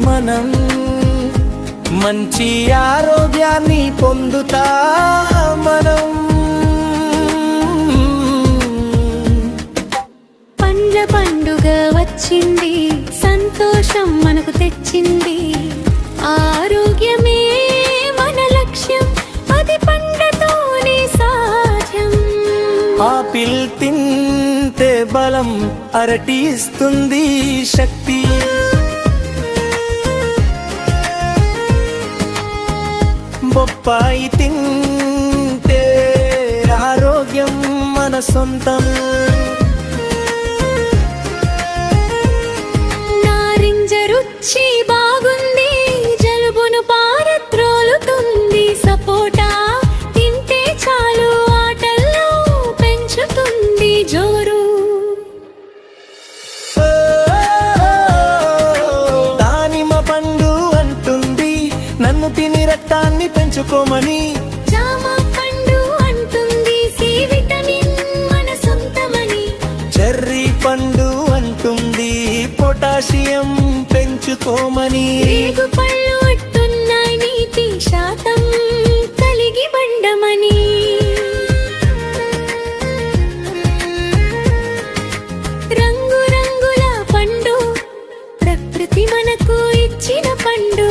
మనం మంచి ఆరోగ్యాన్ని పొందుతా మనం. పండ్ల పండుగ వచ్చింది, సంతోషం మనకు తెచ్చింది. ఆరోగ్యమే మన లక్ష్యం, అది పండ్లతోనే సాధ్యం. ఆపిల్ తింటే బలం, అరటి ఇస్తుంది శక్తి. బొప్పాయి తింటే ఆరోగ్యం మన సొంతం. నారింజ రుచి బాగుంది, జలుబును పారద్రోలుతుంది. సపోటా తింటే చాలు, ఆటల్లో పెంచుతుంది జోరు. దానిమ్మ పండు అంటుంది నన్ను తిని రక్తాన్ని పెంచుకోమని. జామ పండు అంటుంది సి విటమిన్ మన సొంతమని. చెర్రీ పండు అంటుంది పొటాషియం పెంచుకోమని. రేగు పళ్ళు అంటున్నాయి నీటి శాతం కలిగి బండమని. రంగు రంగుల పండు, ప్రకృతి మనకు ఇచ్చిన పండు.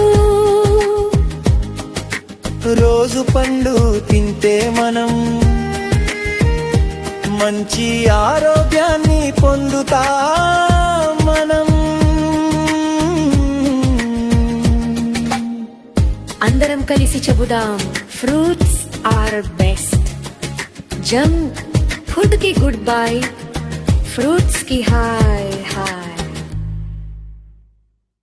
రోజు పండు తింటే మనం మంచి ఆరోగ్యాన్ని పొందుతా మనం. అందరం కలిసి చెబుదాం, fruits are best. Junk food కి గుడ్ బై, ఫ్రూట్స్ కి హాయ్.